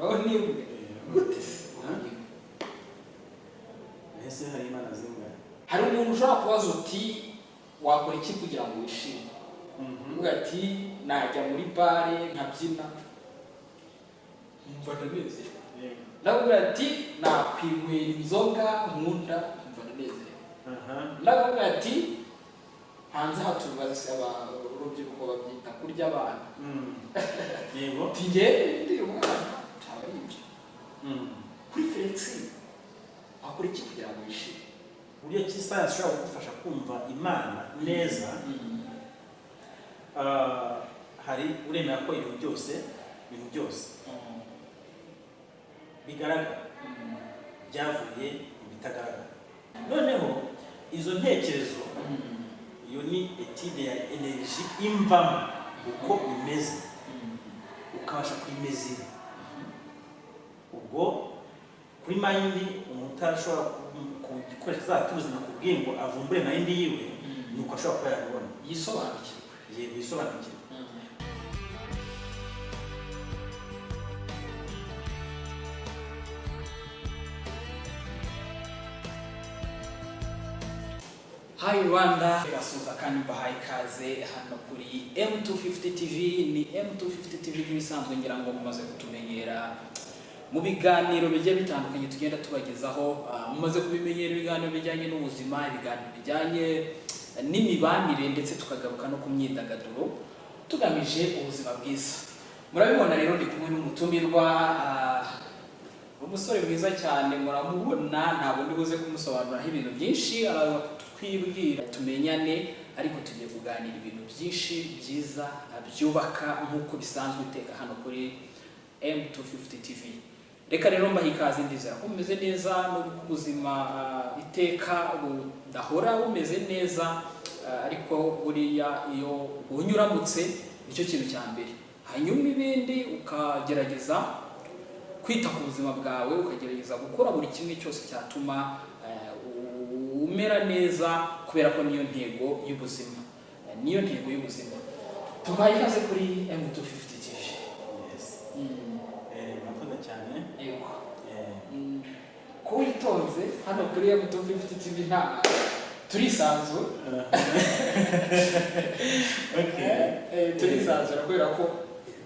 aho ni gute ese hari imana zimwe hari umuntu ushobora kubaza uti wakora iki kugira ngo wishime uvuga ati najya muri bare nkabyina umva ndanezerewe ndavuga ati nakwinywera inzoga nkunda umva ndanezerewe ndavuga ati hanze hatubaza urubyiruko babyita kurya abana yego tigende ndi umwana tabaribyo kuri flexi akora iki kugira ngo wishime buryo ki science ishobora kugufasha kumva imana neza hari uremera ko ibintu byose bigaragara byavuye mu bitagaragara noneho izo ntekerezo iyo ni etide ya energy imvamo uko imeze ukabasha kwimezera ubwo kuri mind umuntu utashobora gukoresha za tuzi na kubwingo avumbure mind yiwe nuko ashobora kuba yabibona yisobanukirwe yego yisobanukirwe Hi Rwanda, gasuza kandi bahaye ikaze hano kuri M250 TV. Ni M250 TV bisanzwe ngira ngo mumaze kutumenyera mu biganiro bigiye bitandukanye tugenda tubagezaho. Mumaze kubimenyera ibiganiro bijyanye n'ubuzima, ibiganiro bijyanye n'imibanire ndetse tukagaruka no ku myidagaduro tugamije ubuzima bwiza. Murabibona rero ndi kumwe n'umutumirwa umusore mwiza cyane muramubona, ntabwo ndi buze kumusobanurira ibintu byinshi twibwira tumenyane, ariko tugiye kuganira ibintu byinshi byiza byubaka nk'uko bisanzwe iteka hano kuri M250 TV. Reka rero mbaha ikaze, ndizera ko mumeze neza n'uko ubuzima iteka budahora bumeze neza, ariko buriya iyo unyuramutse nicyo kintu cya mbere, hanyuma ibindi ukagerageza kwita ku buzima bwawe, ukagerageza gukora buri kimwe cyose cyatuma umera neza, kubera ko niyo ntego y'ubuzima. Tubaye ikaze kuri M250 TV. murakoze cyane Yego. Ko witonze hano kuri M250 TV nta turisanzwe. Turisanzwe kubera ko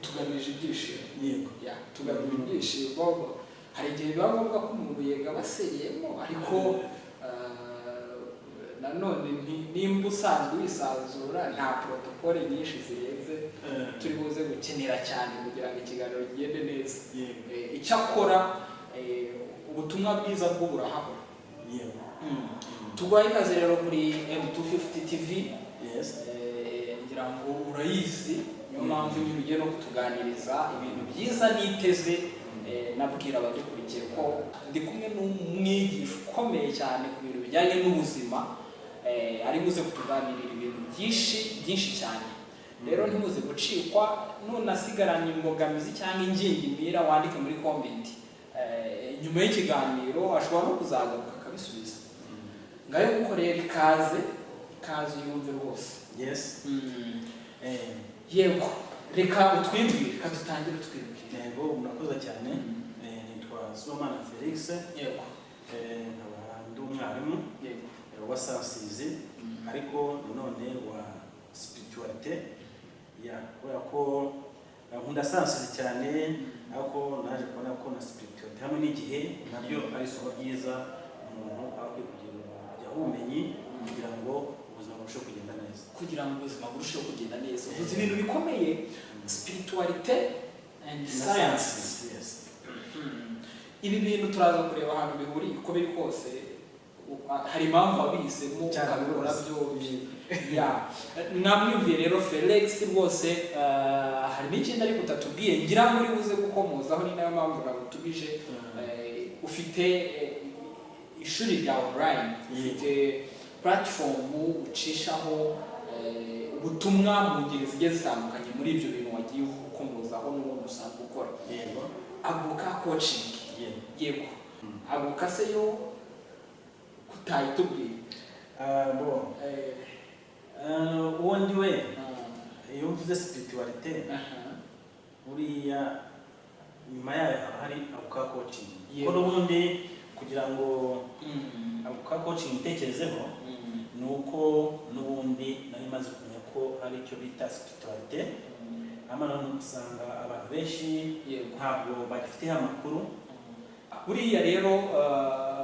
tugamije ibyishimo. Yego. Tugamije ibyishimo. Hari igihe biba ngombwa ko umuntu yega baseyemo, ariko nanone nimba usanzwe wisanzura nta protokole nyinshi zirenze turi buze gukenera cyane kugira ngo ikiganiro kigende neza. Icyakora ubutumwa bwiza bwo burahabona. Tugwaye ikaze rero kuri M250 TV. Ngira ngo urayizi, niyo mpamvu nyine ugiye no kutuganiriza ibintu byiza niteze. Nabwira abadukurikiye ko ndi kumwe n'umwigisha ukomeye cyane ku bintu bijyanye n'ubuzima, ari buze kutuganirira ibintu byinshi cyane. Rero ntimuze gucikwa, nunasigaranye imbogamizi cyangwa ingingimira wandike muri comment. Nyuma y'ikiganiro ashobora no kuzagaruka akabisubiza. Ngayo gukorera ikaze yumve rwose. Yego, reka utwibwire, reka tutangire utwibwire. Yego, murakoze cyane. Nitwa Somana Felix. Yego. Nkaba ndi umwarimu wa sciences, ariko none wa spiritualite. Kubera ko nkunda sciences cyane, ariko naje kubona ko na spiritualite hamwe n'igihe nabyo ari isomo ryiza umuntu akwiye kugira ubumenyi kugira ngo ubuzima burusheho kugenda neza. Uvuze ibintu bikomeye, spiritualite and sciences. Ibi bintu turaza kureba ahantu bihuriye uko biri kose. Hari impamvu wabihisemo ukabikora byombi. Mwamwumviye rero Felix rwose, hari n'ikindi ariko utatubwiye ngira muri buze gukomozaho, ni nayo mpamvu nagutubije. Ufite ishuri rya online, ufite platform ucishaho ubutumwa mu ngeri zigiye zitandukanye muri ibyo bintu wagiye ukomozaho n'ubundi usanzwe ukora. Aguka coaching. Yego. Aguka se yo kutayitubwiye. Ubundi we iyo mvuze spiritualite buriya nyuma yayo haba hari abuka coaching ko n'ubundi kugira ngo abuka coaching itekerezeho nuko n'ubundi nari maze kumenya ko hari icyo bita spiritualite amana usanga abantu benshi ntabwo bagifite amakuru. Buriya rero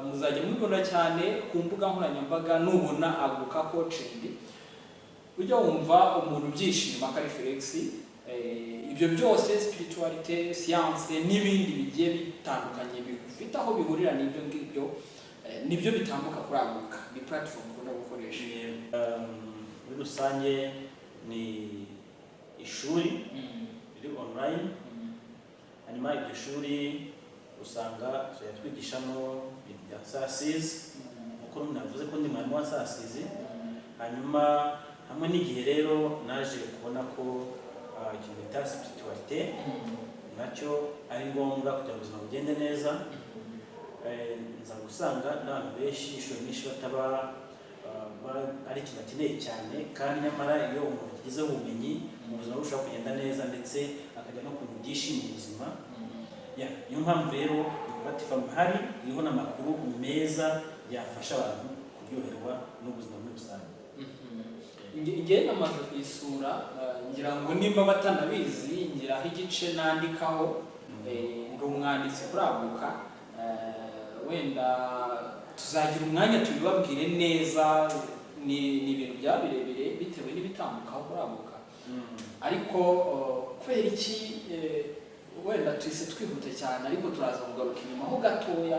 muzajya mubibona cyane ku mbuga nkoranyambaga nubona abuka coaching ujya wumva umuntu byishima kari Felix ibyo byose spiritualite science n'ibindi bigiye bitandukanye bifite aho bihurira n'ibyo ngibyo nibyo bitambuka kuri abuka ni platform ukunda gukoresha. Muri rusange ni ishuri riri online hanyuma iryo shuri usanga twigishamo ibintu bya cyisize uko navuze ko ndi mwarimu wa cyisize hanyuma hamwe n'igihe rero naje kubona ko ikintu bita spiritualite nacyo ari ngombwa kugira ngo ubuzima bugende neza. Nza gusanga n'abantu benshi inshuro nyinshi bataba ari ikintu bakeneye cyane kandi nyamara iyo umuntu agizeho ubumenyi mu buzima burushaho kugenda neza ndetse akajya no kuntu byishimiye ubuzima. Niyo mpamvu rero platform hari iriho n'amakuru meza yafasha abantu kuryoherwa n'ubuzima muri rusange. Ngiye namaze kwisura ngira ngo nimba batanabizi ngira aho igice nandikaho ndi umwanditsi kuri abuka wenda tuzagira umwanya tubibabwire neza ni ibintu bya birebire bitewe n'ibitambukaho kuri abuka ariko kubera iki wenda twise twihute cyane ariko turaza kugaruka inyuma ho gatoya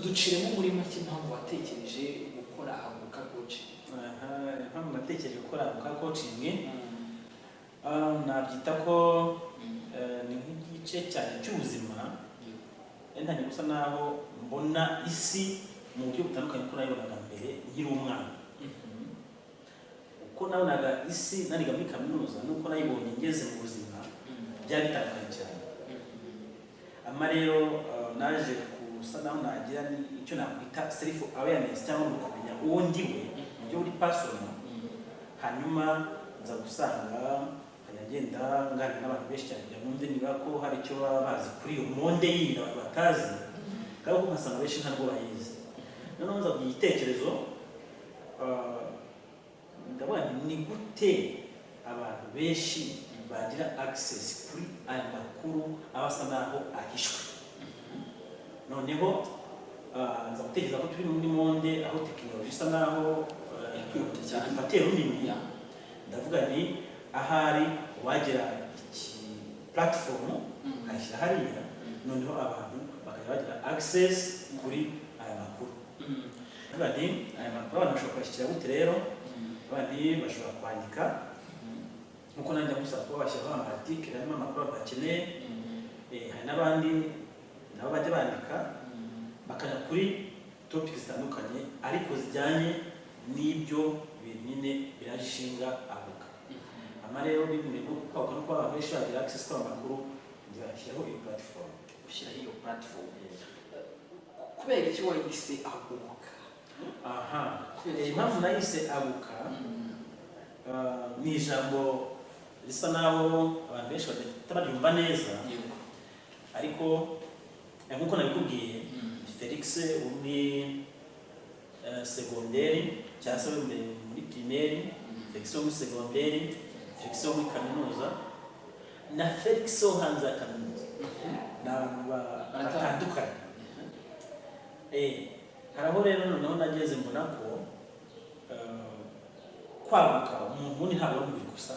duciremo muri make impamvu watekereje gukora abuka coaching. Impamvu natekereje gukora abuka coaching nabyita ko ni nk'igice cyane cy'ubuzima ntangiye gusa naho mbona isi mu buryo butandukanye ko nayibonaga mbere nkiri umwana uko nabonaga isi nariga muri kaminuza nuko nayibonye ngeze mu buzima byari bitandukanye cyane. Ama rero naje gusa naho nagira icyo nakwita self awareness cyangwa mu kumenya uwo ndiwe mu buryo buri personal hanyuma nza gusanga agenda ngana n'abantu benshi cyane kugira ngo numve niba ko hari icyo baba bazi kuri iyo monde yindi abantu batazi kandi ko nkasanga benshi ntabwo bayizi. Noneho nza kugira igitekerezo ndabona ni gute abantu benshi bagira access kuri aya makuru aba asa naho ahishwe. Noneho nza gutekereza ko turi muri monde aho tekinoloji isa naho ifatiye runini ndavuga ni ahari wagira iki platform ayishyira hariya noneho abantu bakajya bagira access kuri aya makuru. Abandi aya makuru abantu bashobora kuyashyira gute rero abandi bashobora kwandika nkuko nanjye gusaba ko bashyiraho amarticle harimo amakuru bakeneye hari n'abandi nabo bajya bandika bakajya kuri topics zitandukanye ariko zijyanye n'ibyo bintu nyine birashinga abuka. Ama rero bimwe kuko abantu benshi bagira access kwa makuru ngira iyo platform ushyiraho iyo platform kubera iki wayise abuka. Impamvu nayise abuka ni ijambo risa naho abantu benshi batabyumva neza ariko nkuko nabikubwiye Felix uri secondaire cyangwa se muri primaire Felix uri secondaire Felix uri kaminuza na Felix hanze ya kaminuza n'abantu batandukanye. Haraho rero noneho nageze mbona ko kwabuka umuntu ntabwo ari umubiri gusa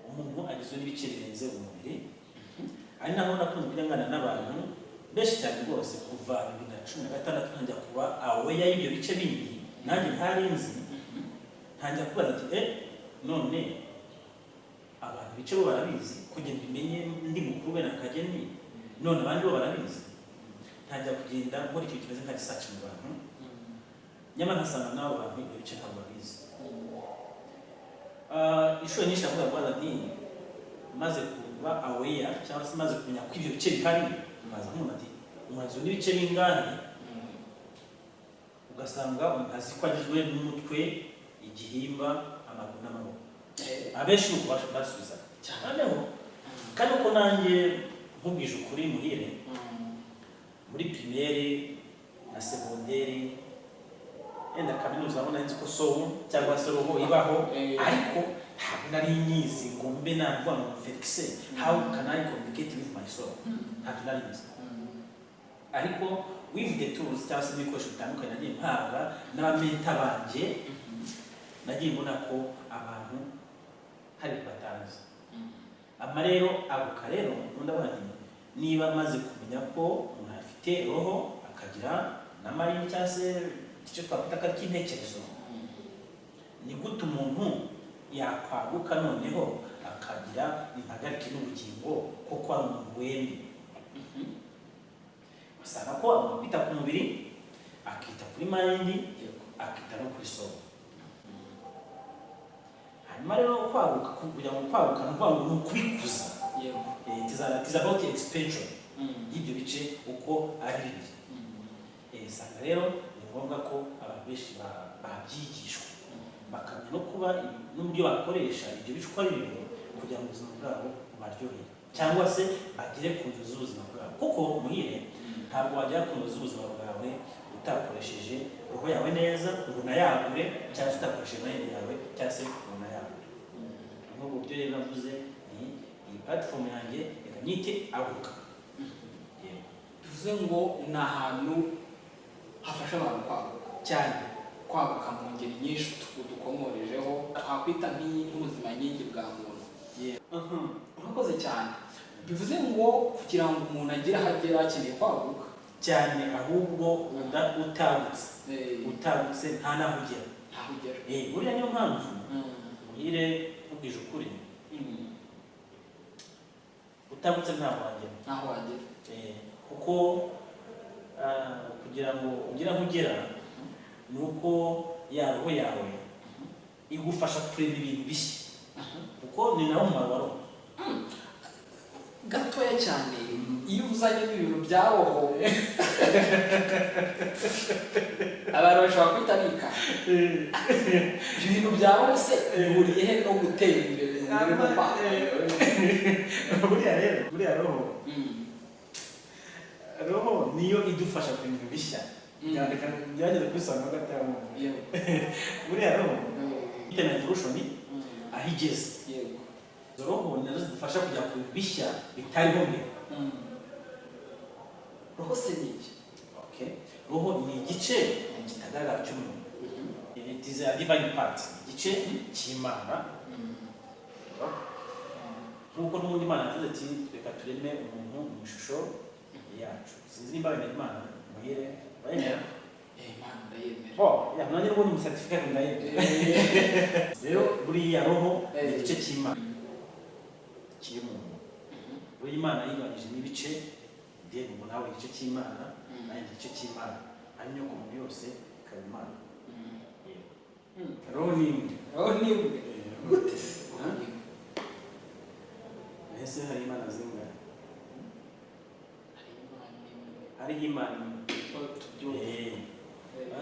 umuntu agizwe n'ibice birenze umubiri ari naho nakunze kujya n'abantu benshi cyane rwose kuva 2016 ntangira kuba aware y'ibyo bice bindi nanjye ntari nzi ntangira kubaza ati none abantu bice bo barabizi kugira mbimenye ndi mukuru we nakageni none abandi bo barabizi ntangira kugenda muri icyo kimeze nka research mu bantu nyamara nkasanga nabo bantu ibyo bice ntabwo babizi. Inshuro nyinshi avuga ngo ati maze kuba aware cyangwa se maze kumenya ko ibyo bice bihari maze nk'umuntu ati umuhanzi n'ibice bingahe ugasanga umuhanzi ko agizwe n'umutwe igihimba amaguru n'amaboko abenshi uko basubiza cyane ho kandi uko nanjye nkubwije ukuri muhire muri primaire na secondaire enda kaminuza abona nzi ko somo cyangwa se roho ibaho ariko ntabwo nari nyizi ngo mbe navuga ngo fixe how can I communicate with my soul ntabwo nari nzi ariko with the tools cyangwa se ibikoresho bitandukanye nagiye mpabwa n'abamenta banjye nagiye mbona ko abantu hari batanze ama rero abuka rero ndabona niba amaze kumenya ko umuntu afite roho akagira na marine cyangwa se icyo twakwita ko cy'intekerezo ni gute umuntu yakwaguka noneho akagira impagarike n'ubugingo kuko ari umuntu wemye basanga ko agomba kwita ku mubiri akita kuri mind akita no kuri soul hanyuma rero kwaguka kugira ngo kwaguka no kwaguka no kubikuza it is about expansion y'ibyo bice uko ari biri sanga rero ni ngombwa ko abantu benshi babyigishwa bakamenya no kuba n'uburyo bakoresha ibyo bice uko ari bibiri kugira ngo ubuzima bwabo bubaryohere cyangwa se bagere ku nzu z'ubuzima bwabo kuko muhire ntabwo wagera ku nzu z'ubuzima bwawe utakoresheje roho yawe neza ngo unayagure cyangwa se utakoresheje mayindi yawe cyangwa se unayagure nk'ubu buryo rero navuze ni iyi platform yanjye reka nyite abuka bivuze ngo ni ahantu hafasha abantu kwaguka cyane kwaguka mu ngeri nyinshi dukomorejeho twakwita nk'ubuzima nyingi bwa muntu urakoze cyane bivuze ngo kugira ngo umuntu agire aho agera akeneye kwaguka cyane ahubwo utabutse nta naho ugera buriya niyo mpamvu muhire ubwije ukuri utabutse ntaho wagera kuko kugira ngo ugire aho ugera ni uko ya roho yawe igufasha kureba ibintu bishya kuko ni nawo umumaro wa roho gatoya cyane iyo uzanye n'ibintu bya roho abantu bashobora kwita bika ibintu bya roho se bihuriye he no gutera imbere buriya roho niyo idufasha ku bintu bishya byageze kwisanga gatanu buriya roho bitewe na evolution aho igeze roho nazo zidufasha kujya ku bintu bishya bitariho mbere roho se ni iki roho ni igice kitagaragara cy'umuntu it is a divine part igice cy'Imana nk'uko n'ubundi Imana yavuze ati reka tureme umuntu mu ishusho yacu sinzi nimba bene Imana muhire bayemera Imana ndayemera nanjye n'ubundi mu certificate ndayemera rero buriya roho ni igice cy'Imana kiri mu muntu buriya Imana yigabanyije n'ibice ndiye ngo nawe igice cy'Imana nanjye igice cy'Imana ari nyoko muntu yose ikaba Imana roho ni imwe gute ese hari Imana zingahe hariho Imana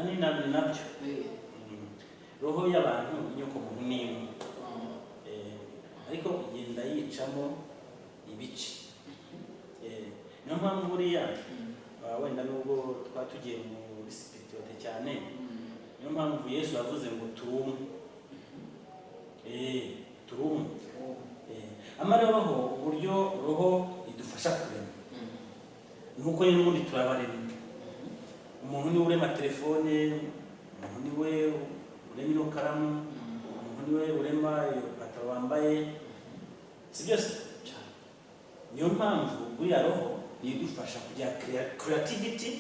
ni nabyo roho y'abantu inyoko muntu ni imwe ariko igenda yicamo ibice niyo mpamvu buriya wenda nubwo twatugiye muri spiritualité cyane niyo mpamvu Yesu yavuze ngo turumwe amarebaho uburyo roho idufasha kurema nuko n'ubundi turabarema umuntu niwe urema telefone umuntu niwe urema ino karamu umuntu niwe urema iyo pataro wambaye si byose niyo mpamvu buriya roho niyo idufasha kugira creativity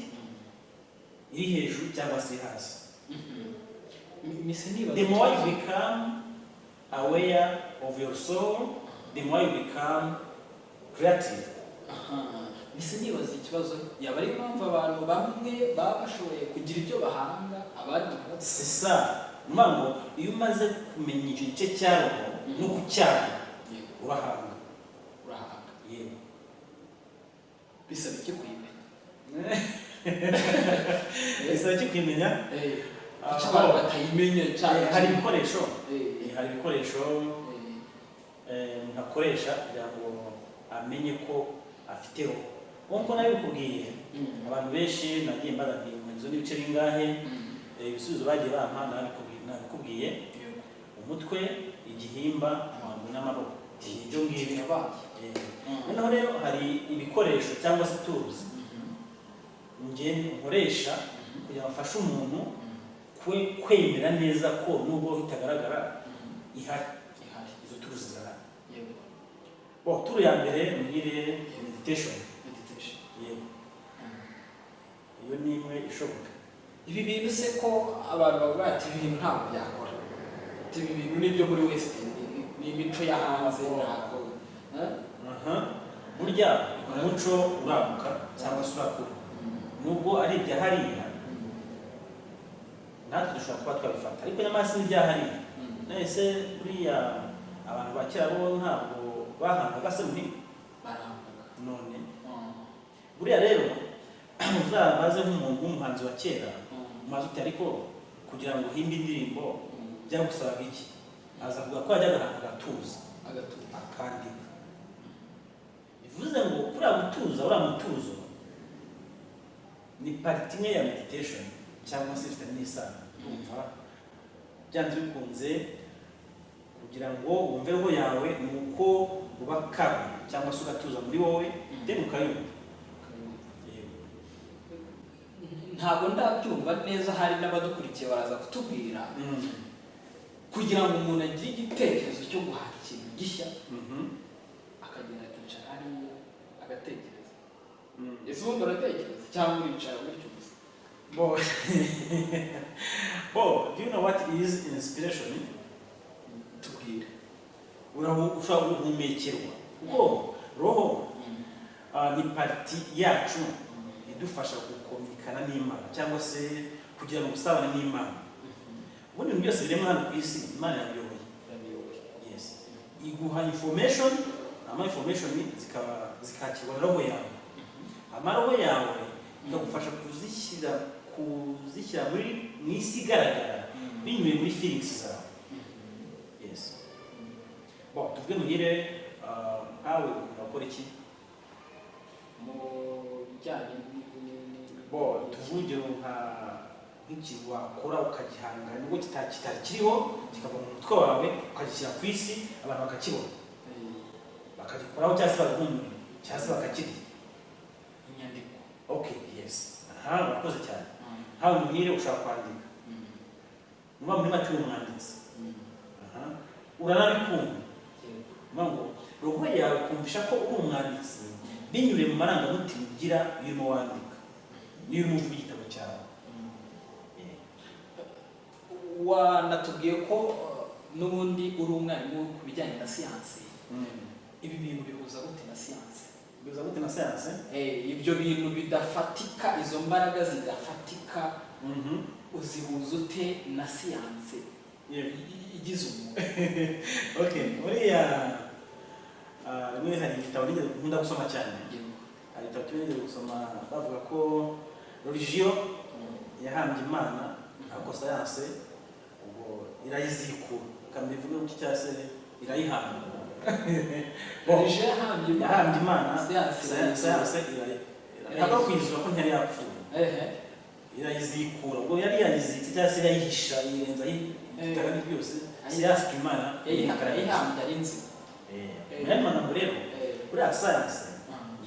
iri hejuru cyangwa se hasi the more you become aware of your soul the more you become creative Mise nibaza ikibazo yaba ari impamvu abantu bamwe baba bashoboye kugira ibyo bahanga abandi c'est ça ngo iyo umaze kumenya icyo gice cya roho no kucyanga urahanga yego bisaba iki kwimenya bisaba iki kwimenya abantu batayimenya cyane hari ibikoresho nkakoresha kugira ngo amenye ko afite roho. Nkuko nabikubwiye abantu benshi nagiye mbaganiye mu izo n'ibice bingahe ibisubizo bagiye bampa nabikubwiye umutwe, igihimba, amaguru n'amaboko. Ibyo ngibyo nabaye. Noneho rero hari ibikoresho cyangwa se tools nge nkoresha kugira ngo mfashe umuntu kwemera neza ko nubwo bitagaragara ihari. Izo tools zirahari. Turu ya mbere muhire meditation. Yego. Iyo ni imwe ishoboka. Ibi bintu se ko abantu bavuga ati ibintu ntabwo byakora. Ibi bintu nibyo muri wese ni imico ya hanze ntabwo. Burya umuco uramuka cyangwa se urakura. Nubwo ari ibya hariya natwe dushobora kuba twabifata, ariko nyamara si ibya hariya. Nese buriya abantu ba kera bo ntabwo bahangaga se muri barahangaga none. Buriya rero uzabaze nk'umuntu w'umuhanzi wa kera umaze uti ariko kugira ngo uhimbe indirimbo byagusabaga iki? Aza kuvuga ko yajyaga ahantu agatuza akandika. Bivuze ngo kuriya gutuza, uriya mutuzo ni pariti imwe ya meditation cyangwa se ifite n'isano. Urumva byanze bikunze kugira ngo wumve roho yawe ni uko uba kabi cyangwa se ugatuza muri wowe ukayumva. Ntabwo ndabyumva neza, hari n'abadukurikiye baraza kutubwira kugira ngo umuntu agire igitekerezo cyo guhanga ikintu gishya akagenda akicara hariya agatekereza. Ese ubundi uratekereza cyangwa uricara gutyo gusa? Do you know what is inspiration? Tubwire. Ushobora guhumekerwa kuko roho ni pariti yacu idufasha gukominikana n'Imana cyangwa se kugira ngo usabane n'Imana. Ubundi ibintu byose birimo hano ku isi Imana yabiyoboye. Yes. Iguha information, information zikakirwa na roho yawe. Roho yawe ikagufasha kuzishyira muri mu isi igaragara binyuye muri feelings zawe. Yes. Tuvuge muhire nkawe ukora iki mu bijyanye tuvuge nk'ikintu wakora ukagihanga nubwo kitakiriho kikava mu mutwe wawe ukagishyira ku isi abantu bakakibona bakagikoraho cyangwa se bagahumura cyangwa se bakakirya. Inyandiko. Okay, yes. Urakoze cyane. Hawe muhire ushaka kwandika. Muba muri make umwanditsi. Uranabikunda. Ngo roho yawe kumvisha ko uri umwanditsi binyure mu marangamutima ugira birimo wandika. Niyo uri mu gitabo cyawe. Wanatubwiye ko n'ubundi uri umwarimu ku bijyanye na siyansi. Ibi bintu bihuza gute na siyansi? Bihuza gute na siyansi? Ibyo bintu bidafatika, izo mbaraga zidafatika uzihuza ute na siyansi igize umuntu? Okay, buriya rimwe hari igitabo nkunda gusoma cyane. Hari igitabo kimwe gusoma bavuga ko religion yahambye Imana ariko siyansi ubwo irayizikura kambivuga uti cyase irayihamba. Religion yahambye Imana, siyansi ntabwo kwizera ko ntiyari yapfuye. Irayizikura ubwo yari yayizitse cyase irayihisha yirenza itagani byose siyansi Imana yayihambye ari nzima. Imana rero buriya siyansi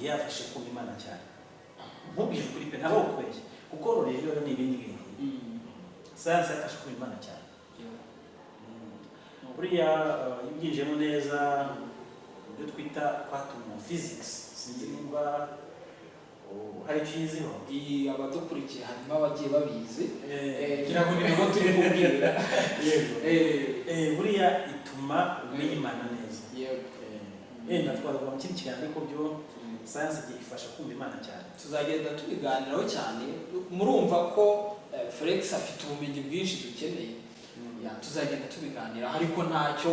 yafashe kumva Imana cyane. Nkubwije ukuri pe ntabwo ukubeshye kuko rero ni ibindi bintu. Siyansi yafashe kumva Imana cyane. Buriya iyo ubyinjiyemo neza ibyo twita quantum physics sinzi nimba hari icyo uyiziho. Abadukurikiye harimo abagiye babizi kugira ngo nibo turi kubwira. Buriya ituma umenya Imana neza. Twavuga mu kindi kiganiro ariko byo siyansi ifasha kumva Imana cyane. Tuzagenda tubiganiraho cyane. Murumva ko Felix afite ubumenyi bwinshi dukeneye. Tuzagenda tubiganira ariko ntacyo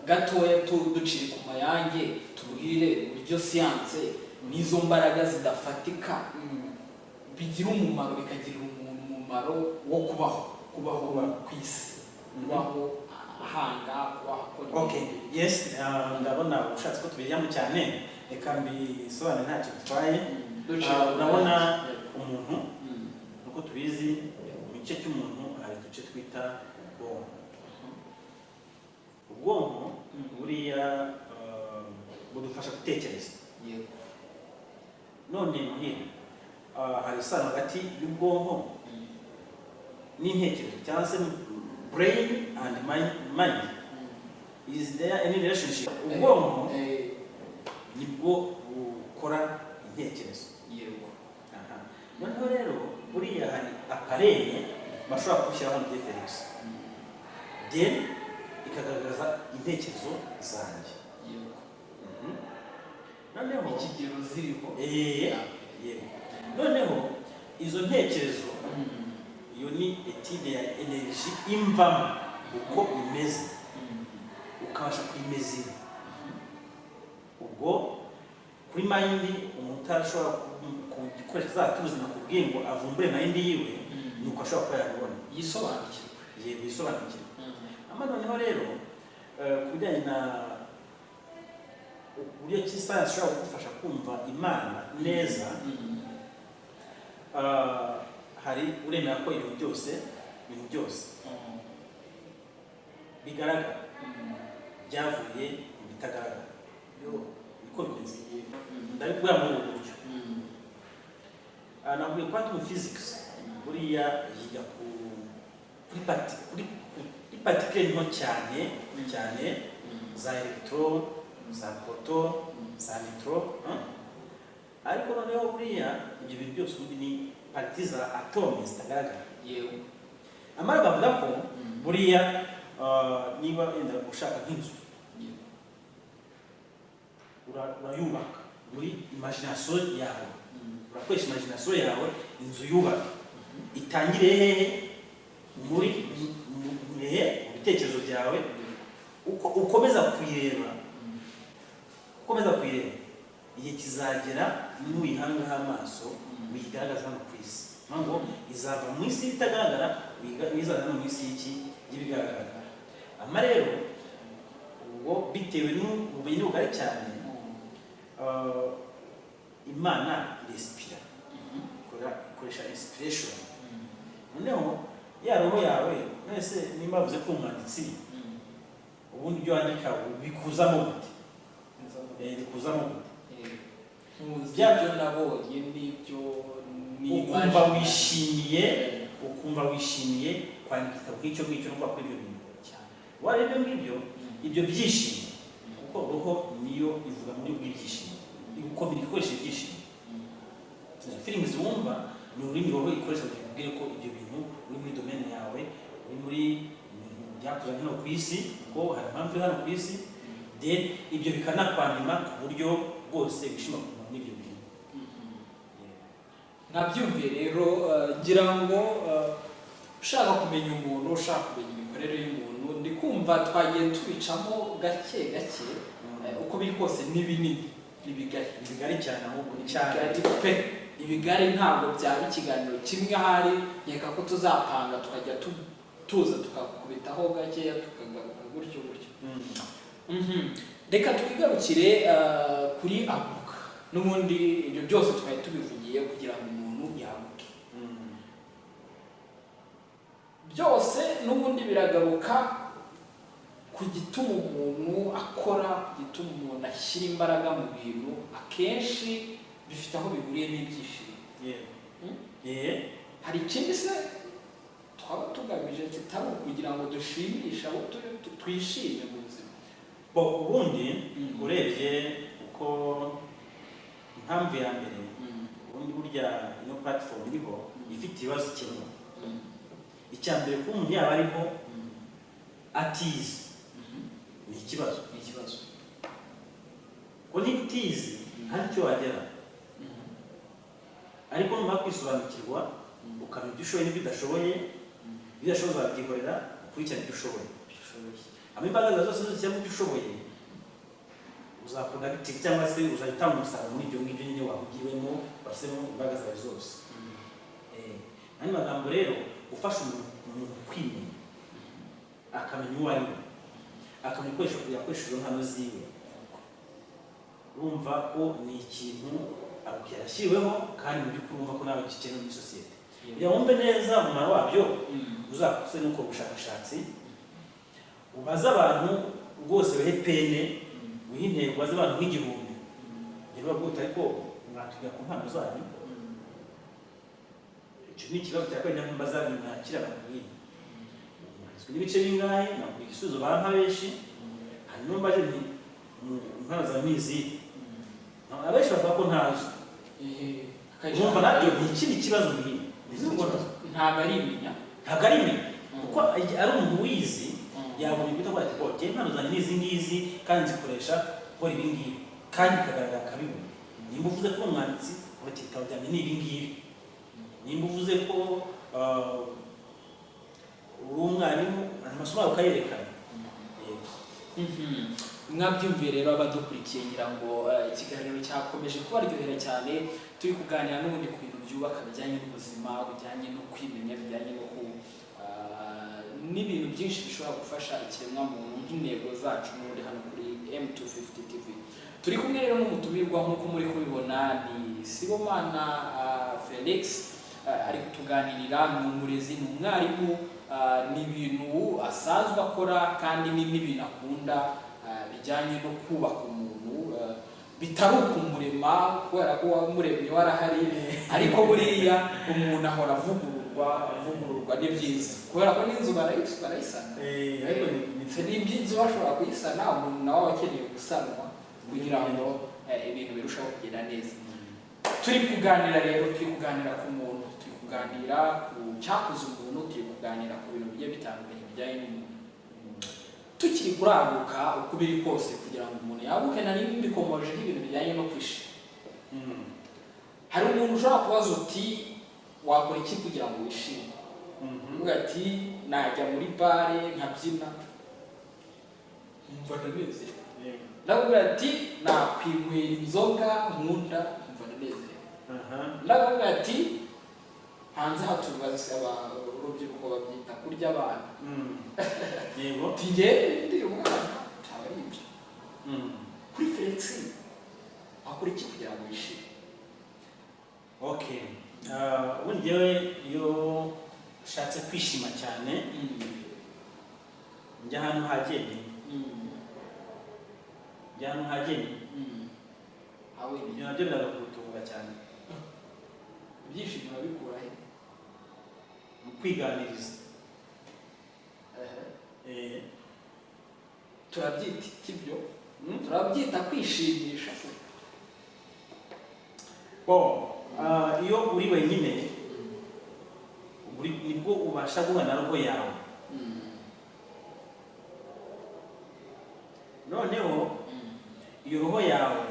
gatoya ducire ku mayange tubwire uburyo siyanse n'izo mbaraga zidafatika bigira umumaro bikagirira umuntu umumaro wo kubaho ku isi. Kubaho ahanga kubaho. Okay, yes, ndabona ushatse ko tubijyamo cyane reka mbisobanure ntacyo bitwaye. Urabona umuntu uko tubizi mu gice cy'umuntu hari uduce twita ubwonko. Ubwonko buriya budufasha gutekereza. None muhira hari isano hagati y'ubwonko n'intekerezo cyangwa se brain and mind. Is there any relationship? Ubwonko nibwo bukora intekerezo. Noneho rero buriya hari apareye bashobora gushyiraho hano deference, then ikagaragaza intekerezo zanjye. Noneho ikigero ziriho. Noneho izo ntekerezo iyo ni etide ya energy imvamo uko imeze, ukabasha kwimezira. Ubwo kuri mind umuntu utashobora gukoresha za tuzina ku bwingo avumbure mind yiwe, nuko ashobora kuba yabibona yisobanukirwa. Yisobanukirwa. Noneho rero kubijyanye na uburyo ki science ishobora kugufasha kumva Imana neza, hari uremera ko ibintu byose bigaragara byavuye mu bitagaragara. Niko bimeze. Ndabikubwira muri ubu buryo. Navuye quantum physics buriya yiga kuri particule nto cyane za electron, za proton, za neutron. Ariko noneho buriya ibyo bintu byose ubundi ni parti za atome zitagaragara. Amara bavuga ko buriya niba wenda ushaka nk'inzu urayubaka muri imagination yawe, urakoresha imagination yawe, inzu yubaka itangire hehe muri ibitekerezo byawe, ukomeza kuyireba igihe kizagera n'uyihangaho amaso uyigaragaza hano ku isi. Ngo izava mu isi itagaragara wizaza no mu isi y'ibigaragara. Rero ubwo bitewe n'ubumenyi bugari cyane, Imana irespira, ikoresha inspiration. Noneho ya roho yawe mwese nimba bavuze ko umwanditsi ubundi ibyo wandika bikuzamo gute? Bikuzamo gute? Byabyo nabonye n'ibyo ukumva wishimiye kwandika nk'icyo ngicyo no kwakora ibyo bintu cyane. Warebye ngibyo ibyo byishimo, kuko roho niyo ivuga muri bw'ibyishimo, uko bikoresha ibyishimo. Feelings wumva ni ururimi roho ikoresha kugira ubwire ko ibyo bintu uri muri domaine yawe, uri muri byakuzanye hano ku isi, ko hari impamvu hano ku isi, then ibyo bikanakwandima ku buryo bwose bishima kuva muri ibyo bintu. Nabyumviye rero ngira ngo ushaka kumenya umuntu, ushaka kumenya imikorere y'umuntu, ndi kumva twagiye tubicamo gake uko biri kose n'ibinini ibigari cyane, ahubwo ibigari ntabwo byaba ikiganiro kimwe. Ahari yeka ko tuzapanga tukajya tuza tukakubitaho gakeya tukagaruka gutyo. Reka twigarukire kuri aguka. N'ubundi ibyo byose twari tubivugiye kugira ngo umuntu yaguke. Byose n'ubundi biragaruka ku gituma umuntu akora, ku gituma umuntu ashyira imbaraga mu bintu, akenshi bifite aho bihuriye n'ibyishimo. Hari ikindi se twaba tugamije kitari kugira ngo dushimishe abo twishime mu buzima? Ubundi urebye uko impamvu ya mbere, ubundi burya ino platform iriho ifite ibibazo kimwe. Icya mbere ko umuntu yaba ariho atize ni ikibazo. Ko niba utize hari icyo wagera, ariko numara kwisobanukirwa ukamenya ibyo ushoboye n'ibyo udashoboye, ibyo udashoboye uzabyihorera ukurikirana ibyo ushoboye. Imbaraga zose zishyira mu byo ushoboye uzakunda active cyangwa se uzahitanga umusaruro muri ibyo ngibyo nyine wahugiwemo, washyizemo imbaraga zawe zose. Andi magambo rero ufasha umuntu kwimenya, akamenya uwo ari we, akamenya yakoresha izo mpano ziwe, urumva ko ni ikintu yashyiriweho kandi mu by'ukuri urumva ko nawe gikenewe muri sosiyete kugira ngo wumve neza umumaro wabyo uzakuse n'uko ubushakashatsi ubaze abantu rwose wehe pene wihe intego ubaze abantu nk'igihumbi niba bwute ariko mwatubwira ku mpano zanyu icyo ni ikibazo cya kabiri nyambaza nyuma yakira abantu nk'iyi n'ibice bingahe nakubwira igisubizo bampa benshi hanyuma mbaje nti impano za mizi abenshi bavuga ko ntazo urumva nabyo ni ikindi kibazo nk'iyi ntabwo ari imenya kuko ari umuntu wizi yabona ibyo avuga ati njye impano zanjye ni izi ngizi kandi nzikoresha gukora ibi ngibi kandi bikagaragara akabibona nimba uvuze ko umwanditsi uretse ibitabo byanjye ni ibi ngibi nimba uvuze ko uri umwarimu amasomo yawe ukayerekana mwabyumviye rero abadukurikiye ngira ngo ikiganiro cyakomeje kubaryohera cyane turi kuganira n'ubundi ku bintu byubaka bijyanye n'ubuzima bijyanye no kwimenya bijyanye no n'ibintu byinshi bishobora gufasha ikiremwamuntu nk'intego zacu n'ubundi hano kuri M250 TV turi kumwe rero n'umutumirwa nk'uko muri kubibona ni Sibomana Felix ari kutuganirira ni umurezi ni umwarimu ni ibintu asanzwe akora kandi n'ibintu akunda bijyanye no kubaka umuntu bitari ukumurema kubera ko wamuremye warahari ariko buriya umuntu ahora avugururwa ni byiza kubera ko n'inzu barayisana ariko n'iby'inzu bashobora kuyisana umuntu nawe aba akeneye gusanwa kugira ngo ibintu birushaho kugenda neza turi kuganira rero turi kuganira ku muntu turi kuganira ku cyakoze umuntu turi kuganira ku bintu bigiye bitandukanye bijyanye n'umuntu tukiri kuraguka uko biri kose kugira ngo umuntu yaguke nari mbikomoje nk'ibintu bijyanye no kwishima hari umuntu ushobora kubaza uti wakora iki kugira ngo wishime uvuga ati najya muri bare nkabyina umva ndanezerewe ndavuga ati nakwinywera inzoga nkunda umva ndanezerewe ndavuga ati hanze hatubaza urubyiruko babyita kurya abana yego tigende ndi umwana cyaba ari ibyo kuri Felix wakora iki kugira ngo wishime okay ubundi njyewe iyo ushatse kwishima cyane njya ahantu hageni ibyo nabyo biragakurutunga cyane ibyishimo urabikura he mu kwiganiriza turabyita ikibyo turabyita kwishimisha iyo uri wenyine nibwo ubasha guhana roho yawe noneho iyo roho yawe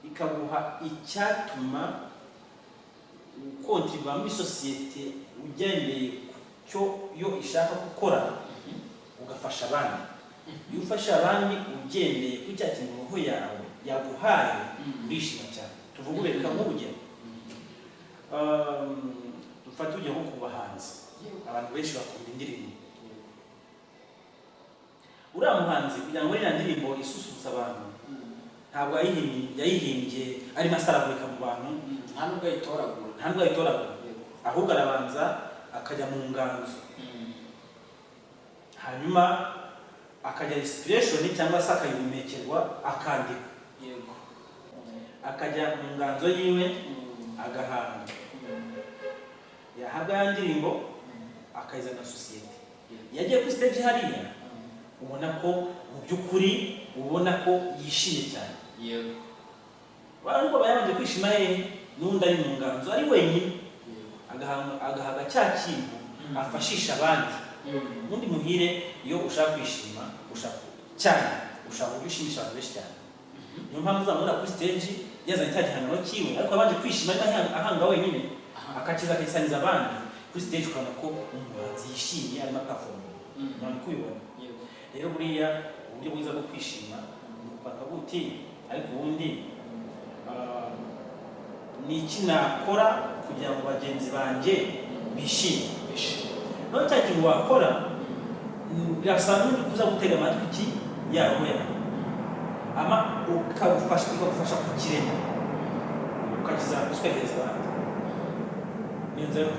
ikaguha icyatuma ukontribuwa muri sosiyete ugendeye ku cyo yo ishaka gukora ugafasha abandi iyo ufasha abandi ugendeye ku cya kintu roho yawe yaguhaye urishima cyane tuvuge reka nk'urugero dufate ujya nko ku bahanzi abantu benshi bakunda indirimbo uriya muhanzi kugira ngo iriya ndirimbo isusurutse abantu ntabwo yayihimbye arimo asaragurika mu bantu nta nubwo ayitoragura ahubwo arabanza akajya mu nganzo hanyuma akajya inspiration cyangwa se akayihumekerwa akandika akajya mu nganzo yiwe agahanga yahabwa ya ndirimbo akayizana sosiyete yagiye kuri stage hariya ubona ko mu by'ukuri ubona ko yishimye cyane bariko bayabanje kwishima n'undi ari mu nganzo ari wenyine agahaga cya kintu afashisha abandi ubundi muhire iyo ushaka kwishima ushaka gushimisha abantu benshi cyane niyo mpamvu uzamubona kuri stage yazanye cya gihangano cyiwe ariko abanje kwishima ahanga wenyine akakiza akisaniza abandi kuri stage ukabona ko umuhanzi yishimye arimo akaforoma ntabwo kubibona rero buriya uburyo bwiza bwo kwishima ni ukubaka buti ariko ubundi ni iki nakora kugira ngo bagenzi banjye bishime none cya kintu wakora birasa n'uri kuza gutega amatwi iki yawe ama ukagufasha kukirema ukageza abandi. Ni inzira yo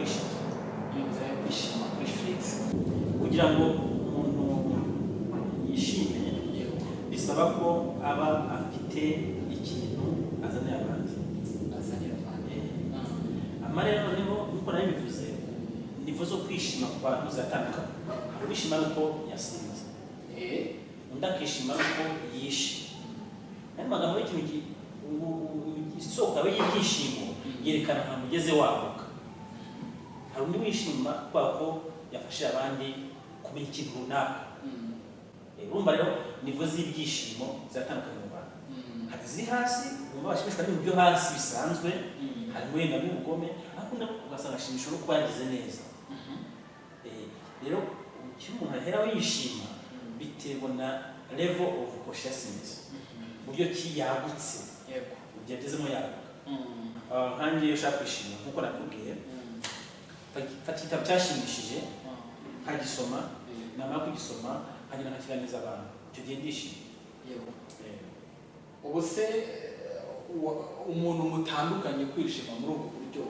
kwishima kuri Felix. Kugira ngo umuntu yishime bisaba ko aba afite ikintu azanira abandi. Amarero noneho uko nabivuze nivo zo kwishima ku bantu zatandukanye. Kwishima nuko yasinze, undi akishima nuko yishe. Ari magambo y'ikintu isoko yawe y'ibyishimo yerekana ahantu ugeze waguka. Hari undi wishima kubera ko yafashe abandi kumenya ikintu runaka. Urumva rero nivo z'ibyishimo zatandukanye mu bantu. Hari ziri hasi umva bashimishwa n'ibintu byo hasi bisanzwe, harimo wenda n'ubugome, akunda ugasanga ashimishwa no kuba yagize neza. Rero icyo umuntu ahera yishima biterwa na level of consciousness, uburyo ki yagutse, uburyo agezemo yaguka. Nkanjye iyo ushaka kwishima nk'uko nakubwiye, fata igitabo cyashimishije nkagisoma, namara kugisoma nkagenda nkakiganiriza abantu, icyo gihe ndishima. Ubu se umuntu mutandukanye kwishima muri ubwo buryo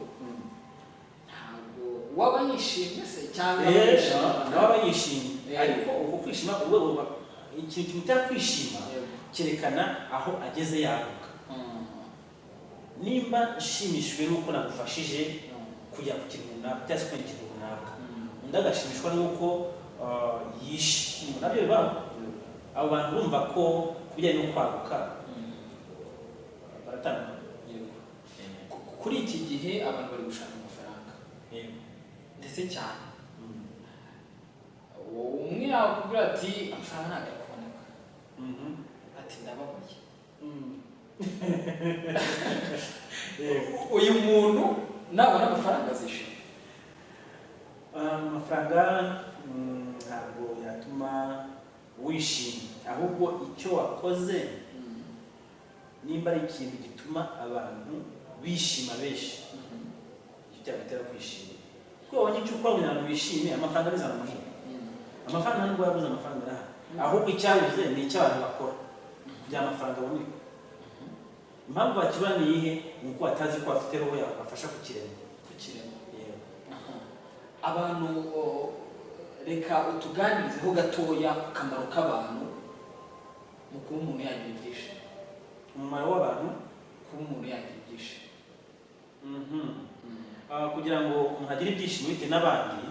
ntabwo waba yishimye se cyangwa waba yishimye, ariko uko kwishima ikintu kimutera kwishima cyerekana aho ageze yaguka. Nimba nshimishijwe n'uko nagufashije kujya ku kintu runaka cyangwa se kubona ikintu runaka, undi agashimishwa n'uko yishe, nabyo bibaho. Abo bantu bumva ko kubijyanye no kwaguka baratandukanye. Kuri iki gihe abantu bari gushaka amafaranga ndetse cyane. Umwe yakubwira ati amafaranga ntabwo akuboneka, ati ndababaye. Uyu muntu nabona amafaranga azishima. Amafaranga ntabwo yatuma wishima, ahubwo icyo wakoze nimba ari ikintu gituma abantu bishima benshi, icyo cyabatera kwishima. Kuko wabonye icyo ukora kugira ngo bishime, amafaranga bizana amahirwe. Amafaranga ntabwo yabuze, amafaranga arahari, ahubwo icyabuze ni icyo abantu bakora kugira amafaranga aboneke. Impamvu bakibura ni iyihe? Ni uko batazi ko bafite roho yabafasha kukirema. Abantu reka utuganirizeho gatoya ku kamaro k'abantu mu kuba umuntu yagira ibyishimo. Umumaro w'abantu kuba umuntu yagira ibyishimo, kugira ngo umuntu agire ibyishimo bite n'abandi,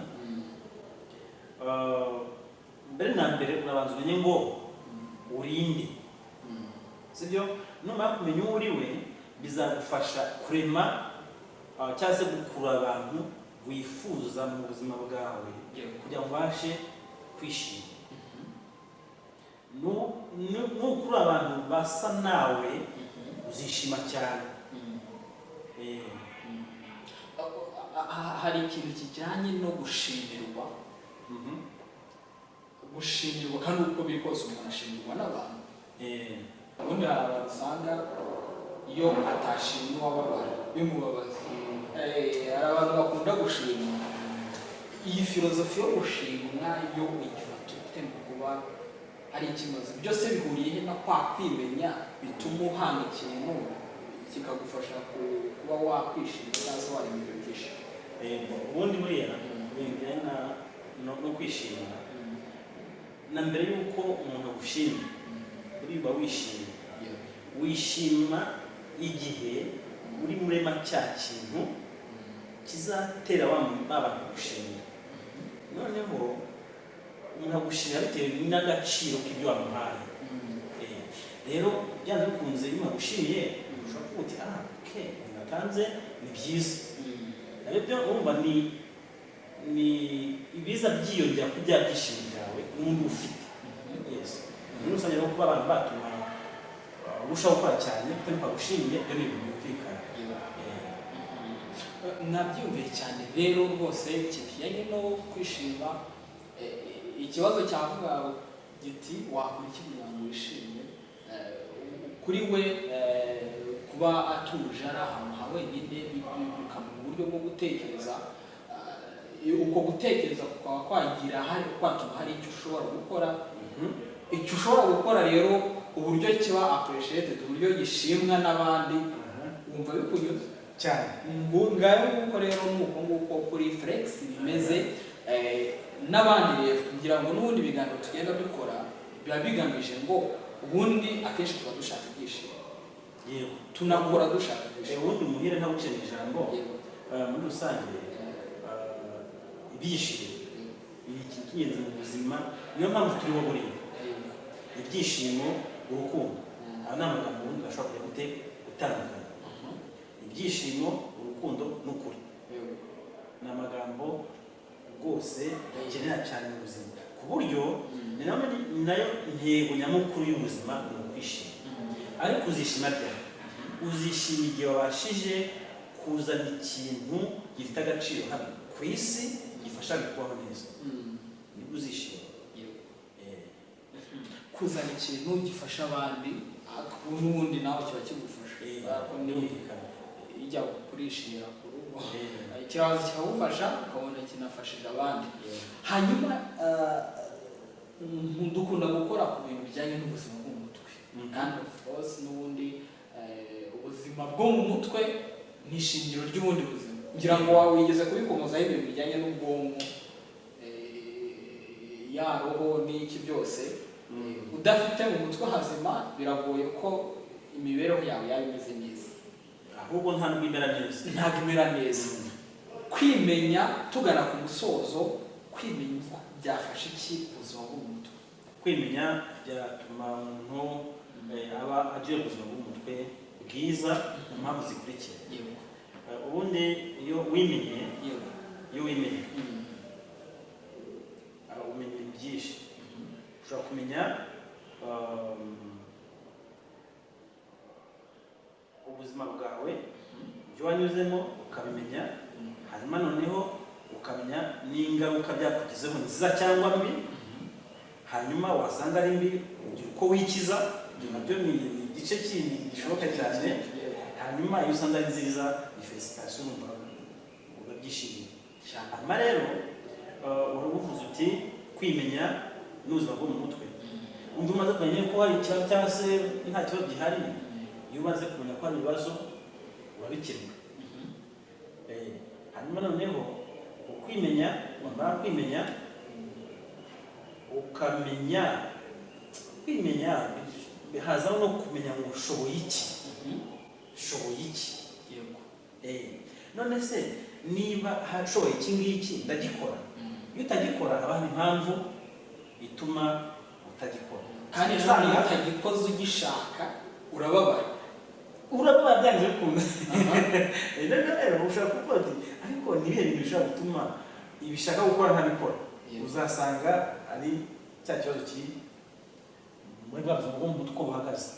mbere na mbere urabanza umenye ngo urinde, sibyo? Numara kumenya uwo uri we bizagufasha kurema cyangwa se gukurura abantu wifuza mu buzima bwawe kugira ngo ubashe kwishima. Nukurura abantu basa nawe uzishima cyane. Hari ikintu kijyanye no gushimirwa, gushimirwa kandi uko biri kose umuntu ashimirwa n'abantu. Ubundi hari abantu usanga iyo atashimye uwababara bimubabaza. Hari abantu bakunda gushimwa. Iyi filozofi yo gushimwa yo uyifata ufite mu kuba ari ikibazo. Byose bihuriye na kwa kwimenya bituma uhanga ikintu kikagufasha kuba wakwishima cyangwa se warema ibyo byishimo. Ubundi buriya bijyanye no kwishima, na mbere y'uko umuntu agushimye uriba wishimye. Wishima igihe uri murema cya kintu kizatera abantu gushimira. Noneho umuntu agushimira bitewe n'agaciro k'ibyo wamuhaye. Rero byanze bikunze iyo agushimiye ushobora kuvuga uti okay, natanze ni byiza. Nabyo urumva ni ibiza byiyongera ku bya byishimo byawe n'undi ufite. Muri rusange rero kuba abantu batuma urushaho gukora cyane kuko ntibagushimiye, ibyo ni ibintu byumvikana. Nabyumviye cyane rero rwose kijyanye no kwishima. Ikibazo cyavuga giti wakora iki kugira ngo wishime. Kuri we kuba atuje ari ahantu ha wenyine bikamuha uburyo bwo gutekereza. Uko gutekereza kukaba kwagira kwatuma hari icyo ushobora gukora. Icyo ushobora gukora rero uburyo kiba appreciated, uburyo gishimwa n'abandi, wumva bikunyuze cyane. ngayo nguko rero nuko nguko kuri Flex bimeze. N'abandi rero kugira ngo n'ubundi biganiro tugenda dukora biba bigamije ngo ubundi akenshi tuba dushaka ibyishimo, yego tunakora dushaka ibyishimo. ubundi muhire nta gucena ijambo muri rusange ibyishimo ni ikingenzi mu buzima, niyo mpamvu turiho buriya. Ibyishimo, urukundo, aya ni amagambo ubundi ashobora kujya gutandukana. Ibyishimo, urukundo n'ukuri ni amagambo rwose dukenera cyane mu buzima, ku buryo ni nayo ntego nyamukuru y'ubuzima ni ukwishima. Ariko uzishima ryari? Uzishima igihe wabashije kuzana ikintu gifite agaciro hano ku isi gifasha kubaho neza, nibwo uzishima. Kuzana ikintu gifasha abandi n'ubundi nawe kiba kigufasha, ijya kurishira ku rugo ikibazo kikagufasha ukabona kinafashije abandi. Hanyuma dukunda gukora ku bintu bijyanye n'ubuzima bwo mu mutwe, kandi of course n'ubundi ubuzima bwo mu mutwe ni ishingiro ry'ubundi buzima. Ngira ngo wawe wigeze kubikomozaho ibintu bijyanye n'ubwonko, ya roho n'iki byose. Udafite mu mutwe hazima biragoye ko imibereho yawe yaba imeze neza, ahubwo ntabwo imera neza. Kwimenya, tugana ku musozo, kwimenya byafasha iki ubuzima bwo mu mutwe? Kwimenya byatuma umuntu aba agiye ubuzima bwo mu mutwe bwiza mu mpamvu zikurikira. Ubundi iyo wimenye umenya ibintu byinshi. Ushobora kumenya ubuzima bwawe, ibyo wanyuzemo ukabimenya, hanyuma noneho ukamenya n'ingaruka byakugizeho nziza cyangwa mbi. Hanyuma wasanga ari mbi ugira uko wikiza, nabyo ni igice kindi gishoboka cyane. Hanyuma iyo usanga ari nziza ni felicitation, urabyishimiye. Hanyuma rero uvuze uti kwimenya n'ubuzima bwo mu mutwe. Undi umaze kumenya ko hari ikibazo cyangwa se nta kibazo gihari, iyo umaze kumenya ko hari ibibazo urabikemura. Hanyuma noneho ukwimenya, wamara kwimenya ukamenya, kwimenya hazaho no kumenya ngo ushoboye iki. None se niba hashoboye iki ngiki ndagikora, iyo utagikora haba hari impamvu ituma utagikora. Kandi iyo utagikoze ugishaka urababara byanze bikunze. Rero ushobora kuvuga ati ariko ni ibihe bintu bishobora gutuma ibishaka gukora ntabikora? Uzasanga ari cya kibazo kiri muri bwa buzima bwo mu mutwe uko buhagaze.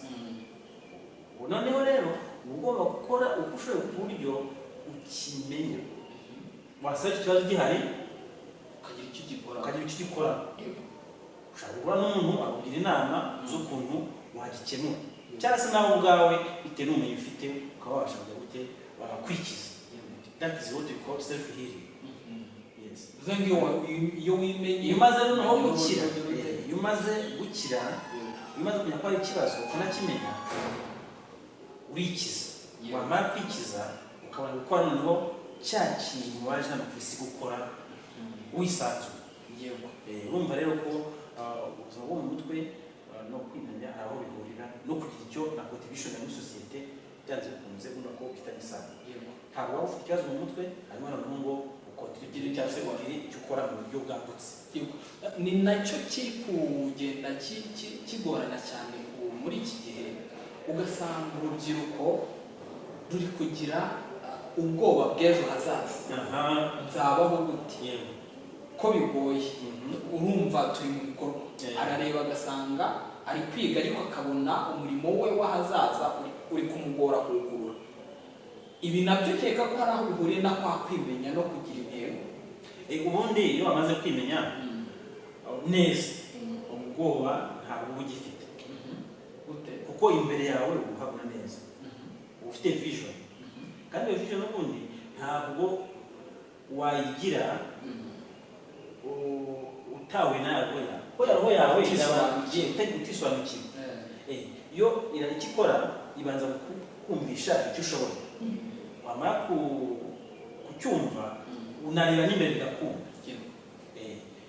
Noneho rero ugomba gukora uko ushoboye ku buryo ukimenya. Wasanga ikibazo gihari ukagira icyo ugikora. Ushobora guhura n'umuntu akugira inama z'ukuntu wagikemura, cyangwa se nawe ubwawe bitewe n'ubumenyi ufite ukaba wabasha kujya gute wakwikiza. That is what we call self healing. Iyo wimenye, iyo umaze noneho gukira, iyo umaze kumenya ko hari ikibazo ukanakimenya, urikiza. Wamara kwikiza ukabona gukora noneho cya kintu waje hano ku isi gukora wisanzuye. Urumva rero ko ubuzima bwo mu mutwe no kwimenya aho bihurira no kugira icyo na contribution ya sosiyete byanze bikunze ubona ko bifitanye isano. Ntabwo waba ufite ikibazo mu mutwe hanyuma noneho ngo ukontribute cyangwa se ugire icyo ukora mu buryo bwagutse. Ni nacyo kiri kugenda kigorana cyane muri iki gihe, ugasanga urubyiruko ruri kugira ubwoba bw'ejo hazaza. Nzabaho gute? Ko bigoye. Urumva turi mu bikorwa, arareba agasanga ari kwiga ariko akabona umurimo we w'ahazaza uri kumugora kuwugurura. Ibi nabyo keka ko hari aho bihuriye na kwa kwimenya no kugira intego. Ubundi iyo wamaze kwimenya neza, ubwoba ntabwo uba ugifite, kuko imbere yawe uhabona neza, ufite vision. Kandi iyo vision n'ubundi ntabwo wayigira utawe nawe ko roho yawe irabagiye utisobanukiwe. yo ikikora ibanza kumvisha icyo ushoboye wamara kucyumva unareba n'imbere bigakumva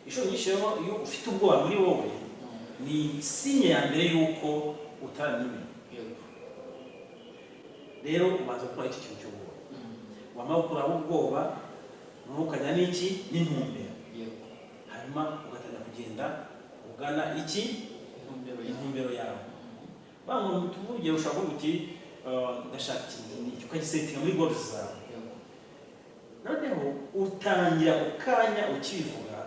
inshuro nyinshi rero iyo ufite ubwoba muri wowe ni sinye ya mbere y'uko utaramenya rero ubanza gukora iki kintu cy'ubwoba wamara gukuraho ubwoba ukajya n'iki n'intumbero hanyuma ugatangira kugenda ugana iki intumbero yawe bango tuvuge ushaka uti ndashaka ikintu n'iki ukagisetinga muri goals zawe noneho utangira ukanya ukivuga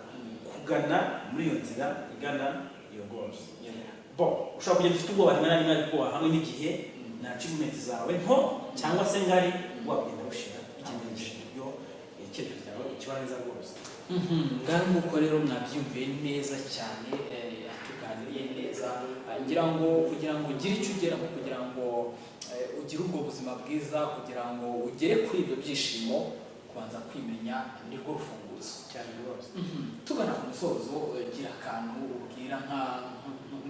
kugana muri iyo nzira igana iyo goals ushobora kugenda ufite ubwoba rimwe na rimwe ariko hamwe n'igihe na achievement zawe nto cyangwa se ngari wagenda ushira ikintu icyerekezo cyawe ikibanza rwose ngari nk'uko rero mwabyumviye neza cyane atuganiriye neza ngira ngo kugira ngo ugire icyo ugeraho kugira ngo ugire ubwo buzima bwiza kugira ngo ugere kuri ibyo byishimo kubanza kwimenya nirwo rufunguzo cyane rwose tugana ku musozo gira akantu ubwira nka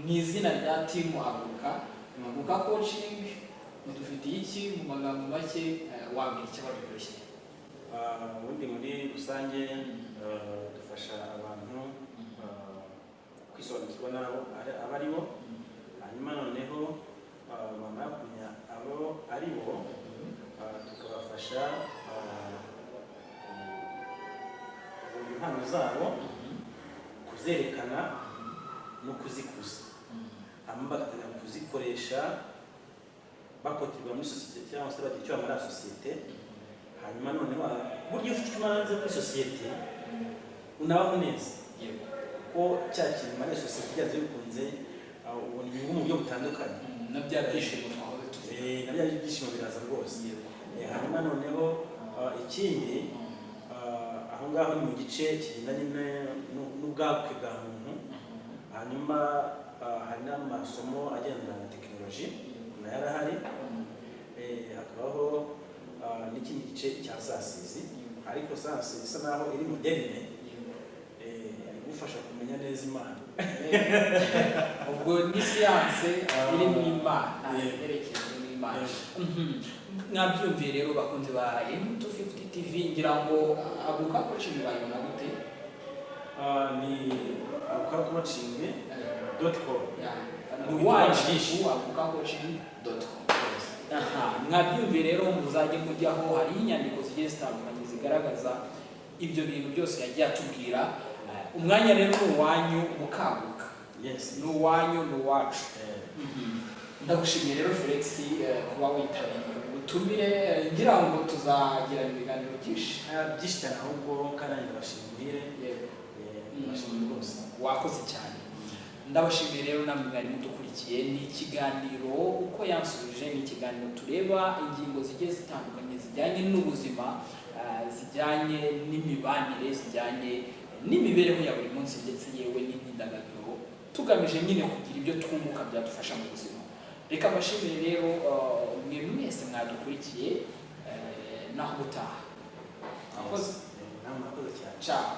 mu izina rya timu Haguruka coaching mudufitiye iki mu magambo make wabwira icyo babiryoshye ubundi muri rusange dufasha abantu kwisobanukirwa n'abo ari bo hanyuma noneho bamara kumenya abo ari bo tukabafasha kubona impano zabo kuzerekana no kuzikuza hanyuma bagatangira kuzikoresha bakotirwa muri sosiyete cyangwa se bagira icyo bamara sosiyete hanyuma noneho buryo ufite icyo umaze muri sosiyete unabaho neza ko cya kintu muri sosiyete byaze bikunze ubona inyungu mu buryo butandukanye na bya byishimo twahoze tuvuga na bya byishimo biraza rwose hanyuma noneho ikindi aho ngaho ni mu gice kigendanye n'ubwabwe bwa muntu hanyuma hari n'amasomo agendana na tekinoloji nayo arahari hakabaho n'ikindi gice cya sasizi ariko sasizi isa naho iri moderne igufasha kumenya neza Imana ubwo ni siyanse iri mu Imana yerekeje mu Imana mwabyumviye rero bakunze ba M250 TV ngira ngo Haguruka coaching bayibona gute ni hagurukacoaching.com ni hagurukacoaching.com mwabyumviye rero muzajye mujyaho hari inyandiko zigiye zitandukanye zigaragaza ibyo bintu byose yagiye atubwira umwanya rero ni uwanyu mukaguka ni uwanyu ni uwacu ndagushimiye rero Felix kuba witabiriye ubutumire ngira ngo tuzagira ibiganiro byinshi cyane ahubwo kandi ndabashimire rwose wakoze cyane ndabashimiye rero namwe mwari mudukurikiye ni ikiganiro uko yansubije ni ikiganiro tureba ingingo zigiye zitandukanye zijyanye n'ubuzima zijyanye n'imibanire zijyanye n'imibereho ya buri munsi ndetse yewe n'imyidagaduro tugamije nyine kugira ibyo twunguka byadufasha mu buzima reka mbashimire rero mwe mwese mwadukurikiye naho gutaha mwakoze cyane ciao